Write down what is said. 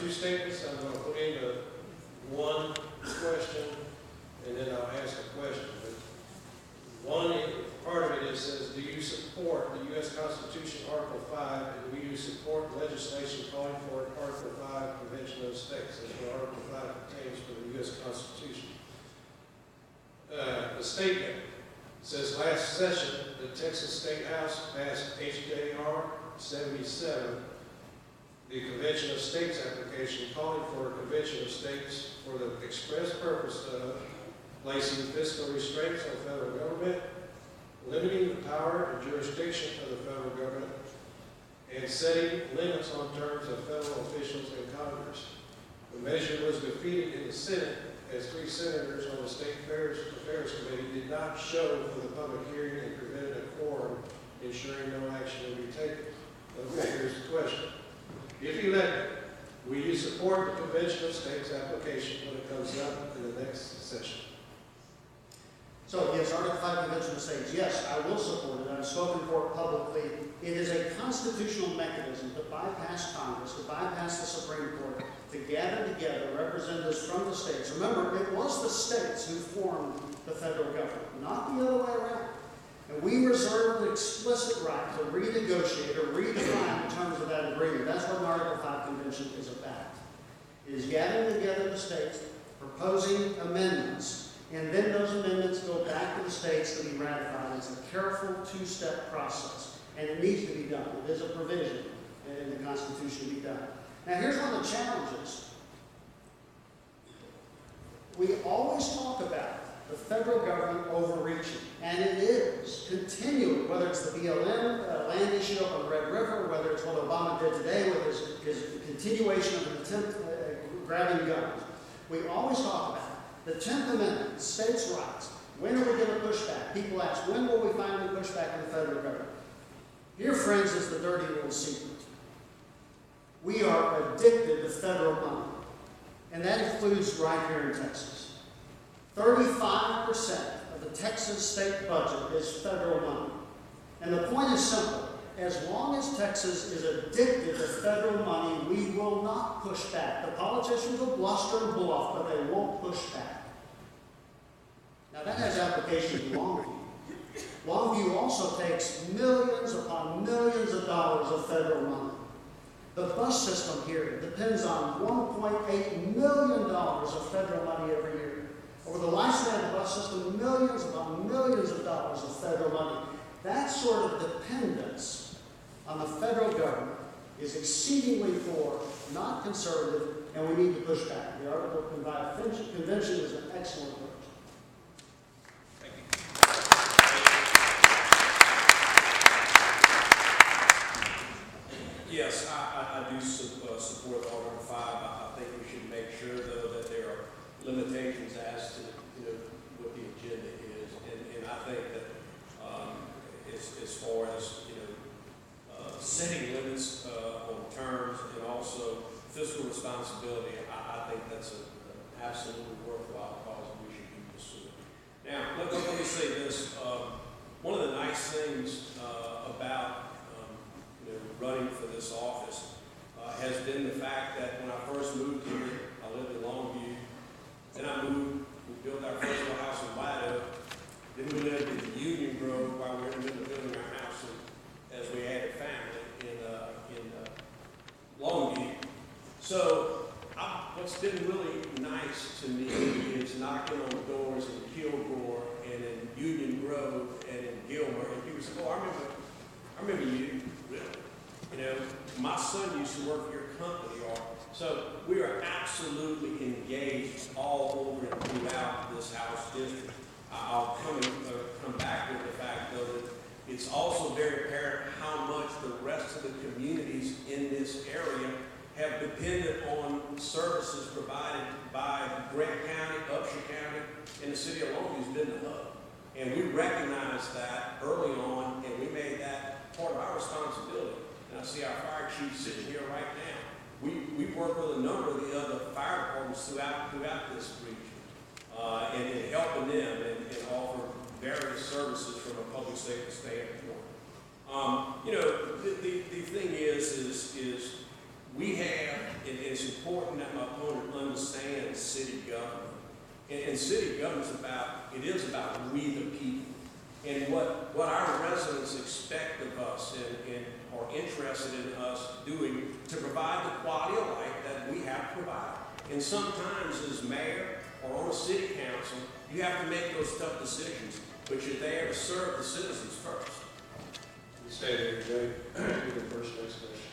two statements. I'm going to put into one question, and then I'll ask a question. But one part of it says, do you support the U.S. Constitution, Article 5, and do you support legislation calling for an Article 5 Convention of States? That's what Article 5 pertains for the U.S. Constitution. The statement says, last session, the Texas State House passed HJR 77, the Convention of States application calling for a Convention of States for the express purpose of placing fiscal restraints on federal government, limiting the power and jurisdiction of the federal government, and setting limits on terms of federal officials in Congress. The measure was defeated in the Senate as 3 senators on the State Affairs Committee did not show for the public hearing and prevented a quorum, ensuring no action would be taken. Okay, here's the question. If elected, will you support the Convention of States application when it comes up in the next session? So, yes, Article 5 Convention of States, yes, I will support it. I've spoken for it publicly. It is a constitutional mechanism to bypass Congress, to bypass the Supreme Court, to gather together representatives from the states. Remember, it was the states who formed the federal government, not the other way around. And we reserve the explicit right to renegotiate or redefine the terms of that agreement. That's what an Article 5 Convention is about. It is gathering together the states, proposing amendments, and then those amendments go back to the states to be ratified. It's a careful two-step process, and it needs to be done. It is a provision in the Constitution to be done. Now, here's one of the challenges. We always talk about the federal government overreaching, and it is continually, whether it's the BLM land issue up on the Red River, whether it's what Obama did today with his continuation of an attempt grabbing guns. We always talk about the 10th Amendment, states' rights. When are we going to push back? People ask, when will we finally push back in the federal government? Here, friends, is the dirty little secret. We are addicted to federal money, and that includes right here in Texas. 35% of the Texas state budget is federal money. And the point is simple. As long as Texas is addicted to federal money, we will not push back. The politicians will bluster and bluff, but they won't push back. Now that has application to Longview. Longview also takes millions upon millions of dollars of federal money. The bus system here depends on $1.8 million of federal money every year. Over the lifespan of the bus system, millions upon millions of dollars of federal money. That sort of dependence on the federal government is exceedingly poor, not conservative, and we need to push back. The Article 5 Convention is an excellent approach. Thank you. Yes, I do support Article 5. I think we should make sure, though, that there are limitations as to what the agenda is, and I think that as far as setting limits on terms and also fiscal responsibility, I think that's an absolutely worthwhile cause and we should be pursuing. Now, let me say this. One of the nice things about running for this office has been the fact that when I first moved here, I lived in Longview, then I moved, we built our first little house in White Oak, then we lived in Union Grove while we were in the middle of building our house as we added family in Longview. So what's been really nice to me is knocking on doors in Kilgore and in Union Grove and in Gilmer, and people say, "Oh, I remember you, really. My son used to work for your company." So we are absolutely engaged all over and throughout this House district. I'll come back with the fact, though, that it's also very apparent how much the rest of the communities in this area have depended on services provided by Grant County, Upshur County, and the city of Longview has been the hub. And we recognized that early on, and we made that part of our responsibility. And I see our fire chief sitting here right now. We work with a number of the other fire departments throughout this region, and in helping them and offer various services from a public safety standpoint. The thing is we have, and it's important that my opponent understands city government. And city government is about we the people. And what our residents expect of us and are interested in us doing to provide the quality of life that we have to provide. And sometimes as mayor or on a city council, you have to make those tough decisions, but you're there to serve the citizens first. You stay there, Jay. You're the first next question.